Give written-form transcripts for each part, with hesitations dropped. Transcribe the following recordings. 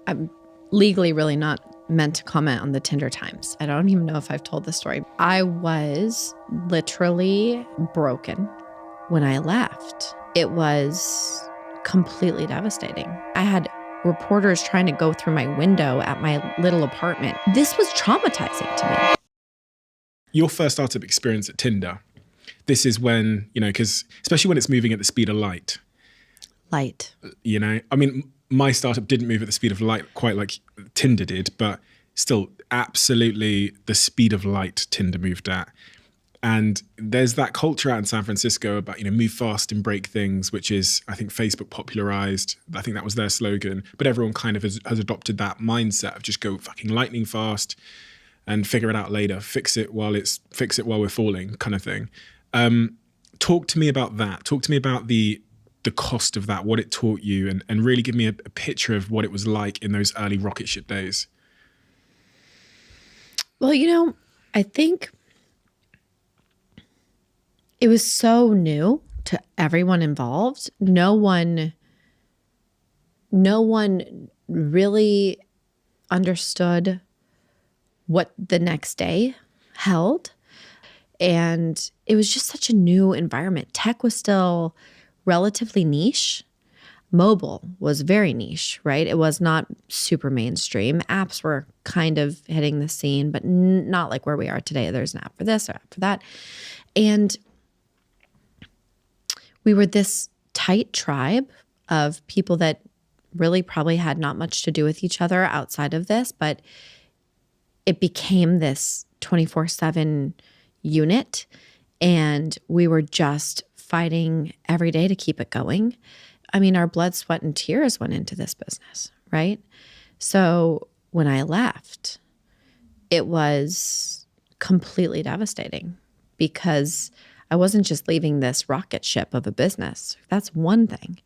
I'm legally really not meant to comment on the Tinder times. I don't even know if I've told this story. I was literally broken when I left. It was completely devastating. I had reporters trying to go through my window at my little apartment. This was traumatizing to me. Your first startup experience at Tinder, this is when, because especially when it's moving at the speed of light. Light. I mean, my startup didn't move at the speed of light quite like Tinder did, but still absolutely the speed of light Tinder moved at. And there's that culture out in San Francisco about, move fast and break things, which is, I think, Facebook popularized. I think that was their slogan. But everyone kind of has adopted that mindset of just go fucking lightning fast and figure it out later. Fix it while we're falling kind of thing. Talk to me about that. Talk to me about the cost of that, what it taught you, and really give me a picture of what it was like in those early rocket ship days. Well, I think it was so new to everyone involved. No one really understood what the next day held. And it was just such a new environment. Tech was still relatively niche. Mobile was very niche, right? It was not super mainstream. Apps were kind of hitting the scene, but not like where we are today. There's an app for this or app for that. And we were this tight tribe of people that really probably had not much to do with each other outside of this, but it became this 24/7 unit, and we were just fighting every day to keep it going. I mean, our blood, sweat, and tears went into this business, right? So when I left, it was completely devastating because I wasn't just leaving this rocket ship of a business. That's one thing.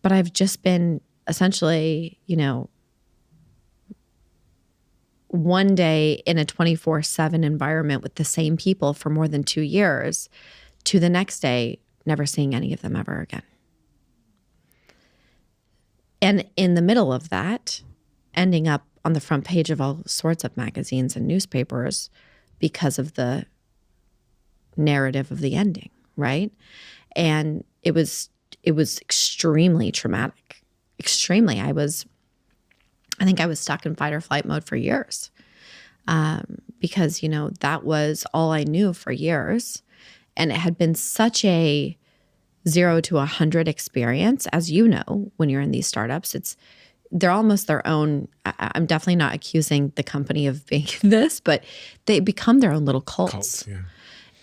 But I've just been essentially, one day in a 24/7 environment with the same people for more than 2 years, to the next day, never seeing any of them ever again. And in the middle of that, ending up on the front page of all sorts of magazines and newspapers because of the narrative of the ending, right? And it was extremely traumatic. Extremely. I think I was stuck in fight or flight mode for years because, that was all I knew for years. And it had been such a 0 to 100 experience, as you know, when you're in these startups. They're almost their own. I'm definitely not accusing the company of being this, but they become their own little cults. Yeah.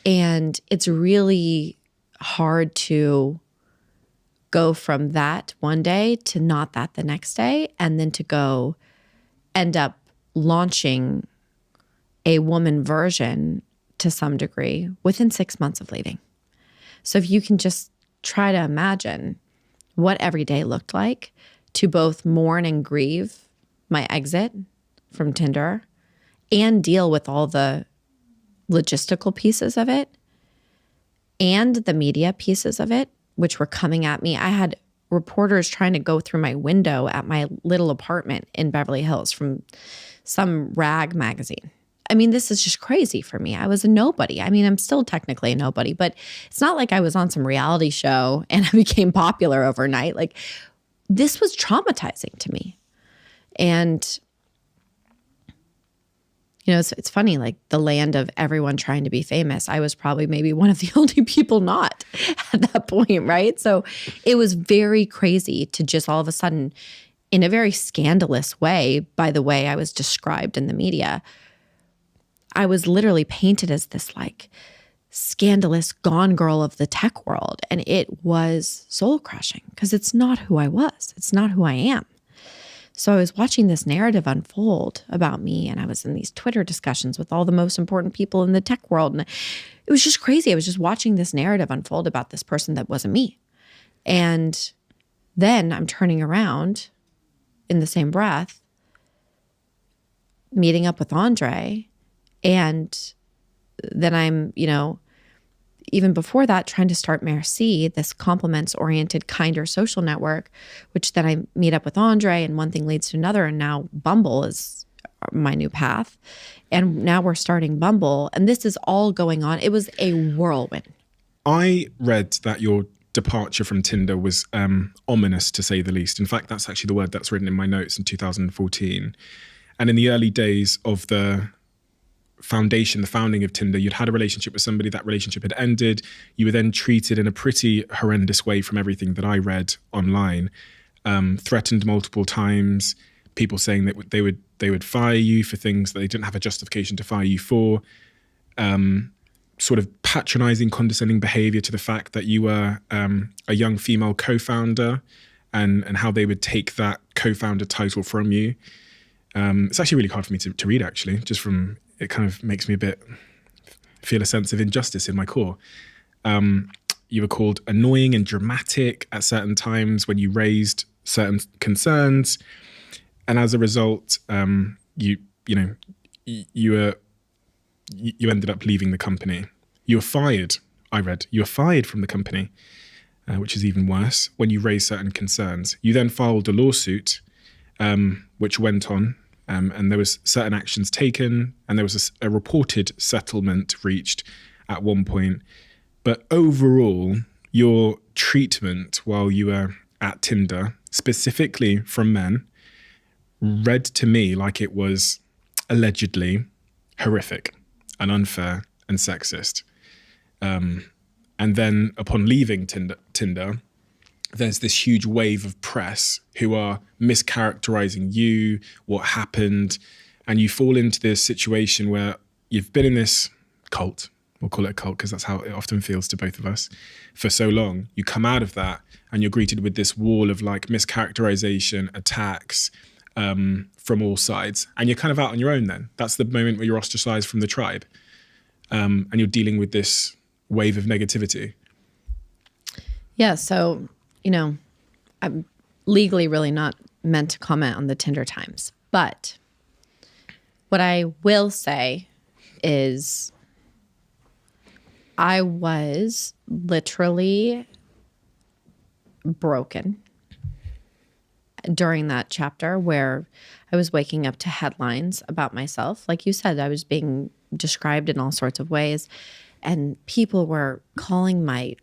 And it's really hard to go from that one day to not that the next day, and then to go end up launching a woman version to some degree within 6 months of leaving. So if you can just try to imagine what every day looked like to both mourn and grieve my exit from Tinder and deal with all the logistical pieces of it and the media pieces of it, which were coming at me. I had reporters trying to go through my window at my little apartment in Beverly Hills from some rag magazine. I mean, this is just crazy for me. I was a nobody. I mean, I'm still technically a nobody, but it's not like I was on some reality show and I became popular overnight. Like, this was traumatizing to me. And, it's funny, like the land of everyone trying to be famous. I was probably maybe one of the only people not at that point, right? So it was very crazy to just all of a sudden, in a very scandalous way, by the way I was described in the media, I was literally painted as this like scandalous gone girl of the tech world. And it was soul crushing because it's not who I was. It's not who I am. So I was watching this narrative unfold about me, and I was in these Twitter discussions with all the most important people in the tech world. And it was just crazy. I was just watching this narrative unfold about this person that wasn't me. And then I'm turning around in the same breath, meeting up with Andre. And then I'm, even before that, trying to start Merci, this compliments-oriented, kinder social network, which then I meet up with Andre and one thing leads to another. And now Bumble is my new path. And now we're starting Bumble. And this is all going on. It was a whirlwind. I read that your departure from Tinder was ominous, to say the least. In fact, that's actually the word that's written in my notes in 2014. And in the early days of the founding of Tinder, you'd had a relationship with somebody, that relationship had ended. You were then treated in a pretty horrendous way from everything that I read online, threatened multiple times, people saying that they would fire you for things that they didn't have a justification to fire you for, sort of patronizing, condescending behavior to the fact that you were a young female co-founder and how they would take that co-founder title from you. It's actually really hard for me to read, actually, just from, it kind of makes me feel a sense of injustice in my core. You were called annoying and dramatic at certain times when you raised certain concerns. And as a result, you ended up leaving the company. You were fired, I read. You were fired from the company, which is even worse, when you raised certain concerns. You then filed a lawsuit, which went on, and there was certain actions taken, and there was a reported settlement reached at one point. But overall, your treatment while you were at Tinder, specifically from men, read to me like it was allegedly horrific and unfair and sexist. And then upon leaving Tinder, there's this huge wave of press who are mischaracterizing you, what happened, and you fall into this situation where you've been in this cult, we'll call it a cult because that's how it often feels to both of us, for so long. You come out of that and you're greeted with this wall of like mischaracterization, attacks, from all sides. And you're kind of out on your own then. That's the moment where you're ostracized from the tribe. And you're dealing with this wave of negativity. Yeah. So, I'm legally really not meant to comment on the Tinder times. But what I will say is I was literally broken during that chapter where I was waking up to headlines about myself. Like you said, I was being described in all sorts of ways. And people were calling my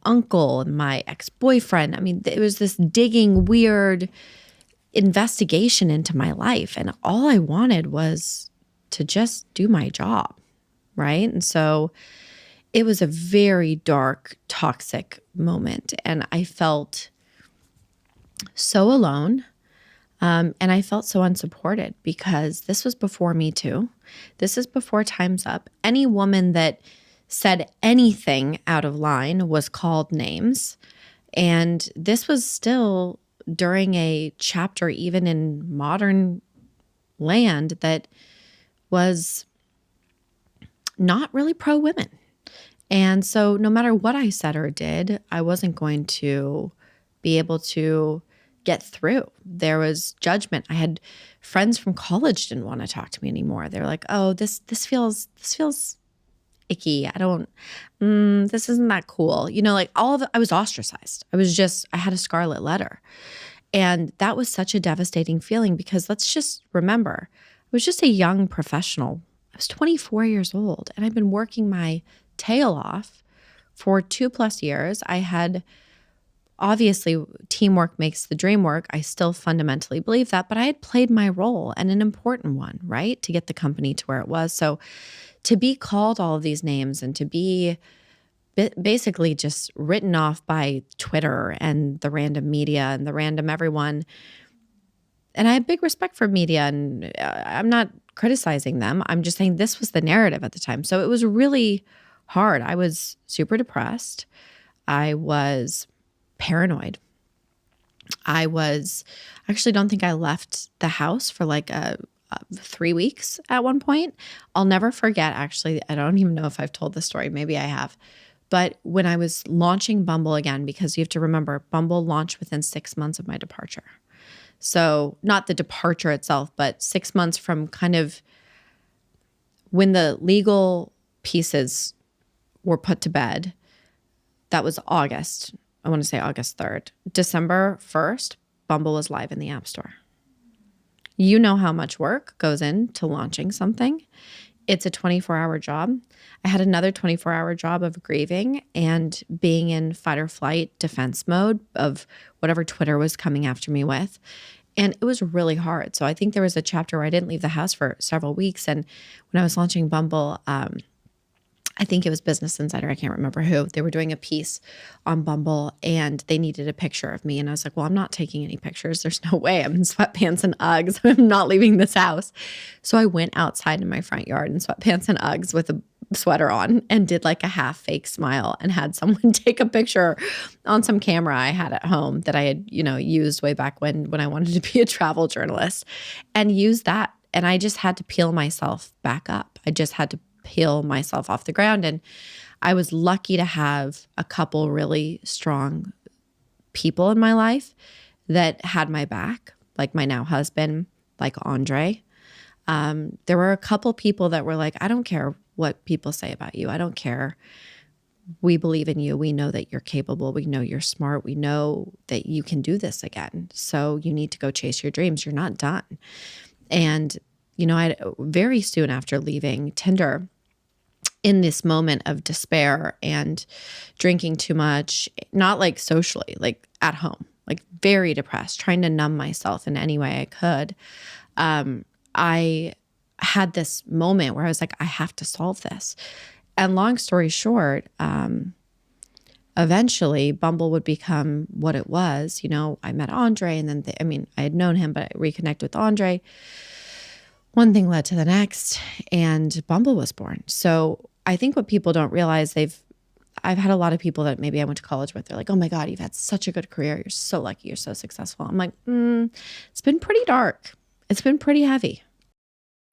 uncle and my ex-boyfriend. I mean, it was this digging, weird investigation into my life. And all I wanted was to just do my job, right? And so it was a very dark, toxic moment. And I felt so alone. And I felt so unsupported because this was before Me Too. This is before Time's Up. Any woman that said anything out of line was called names. And this was still during a chapter, even in modern land, that was not really pro-women. And so no matter what I said or did, I wasn't going to be able to get through. There was judgment. I had friends from college didn't want to talk to me anymore. They were like, "Oh, this feels icky. This isn't that cool." Like all of it, I was ostracized. I had a scarlet letter. And that was such a devastating feeling because let's just remember, I was just a young professional. I was 24 years old and I'd been working my tail off for 2+ years. I had obviously, teamwork makes the dream work. I still fundamentally believe that, but I had played my role and an important one, right? To get the company to where it was. So to be called all of these names and to be basically just written off by Twitter and the random media and the random everyone. And I have big respect for media and I'm not criticizing them. I'm just saying this was the narrative at the time. So it was really hard. I was super depressed. I was paranoid. I actually don't think I left the house for like 3 weeks at one point. I'll never forget, actually, I don't even know if I've told this story. Maybe I have. But when I was launching Bumble again, because you have to remember, Bumble launched within 6 months of my departure. So not the departure itself, but 6 months from kind of when the legal pieces were put to bed. That was August. I want to say August 3rd. December 1st, Bumble was live in the App Store. You know how much work goes into launching something. It's a 24-hour job. I had another 24-hour job of grieving and being in fight or flight defense mode of whatever Twitter was coming after me with. And it was really hard. So I think there was a chapter where I didn't leave the house for several weeks. And when I was launching Bumble, I think it was Business Insider, I can't remember who, they were doing a piece on Bumble and they needed a picture of me. And I was like, well, I'm not taking any pictures. There's no way. I'm in sweatpants and Uggs. I'm not leaving this house. So I went outside in my front yard in sweatpants and Uggs with a sweater on and did like a half fake smile and had someone take a picture on some camera I had at home that I had, used way back when I wanted to be a travel journalist, and use that. And I just had to peel myself back up. I just had to peel myself off the ground. And I was lucky to have a couple really strong people in my life that had my back, like my now husband, like Andre. There were a couple people that were like, I don't care what people say about you. I don't care. We believe in you. We know that you're capable. We know you're smart. We know that you can do this again. So you need to go chase your dreams. You're not done. And I very soon after leaving Tinder, in this moment of despair and drinking too much, not like socially, like at home, like very depressed, trying to numb myself in any way I could, I had this moment where I was like, I have to solve this. And long story short, eventually Bumble would become what it was. I met Andre, and then I had known him, but I reconnected with Andre. One thing led to the next, and Bumble was born. So I think what people don't realize, I've had a lot of people that maybe I went to college with. They're like, oh my God, you've had such a good career. You're so lucky. You're so successful. I'm like, it's been pretty dark. It's been pretty heavy.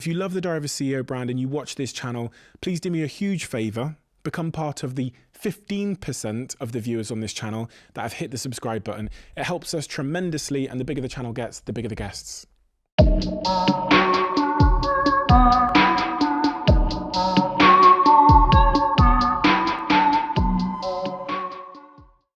If you love the Diary of a CEO brand and you watch this channel, please do me a huge favor. Become part of the 15% of the viewers on this channel that have hit the subscribe button. It helps us tremendously, and the bigger the channel gets, the bigger the guests.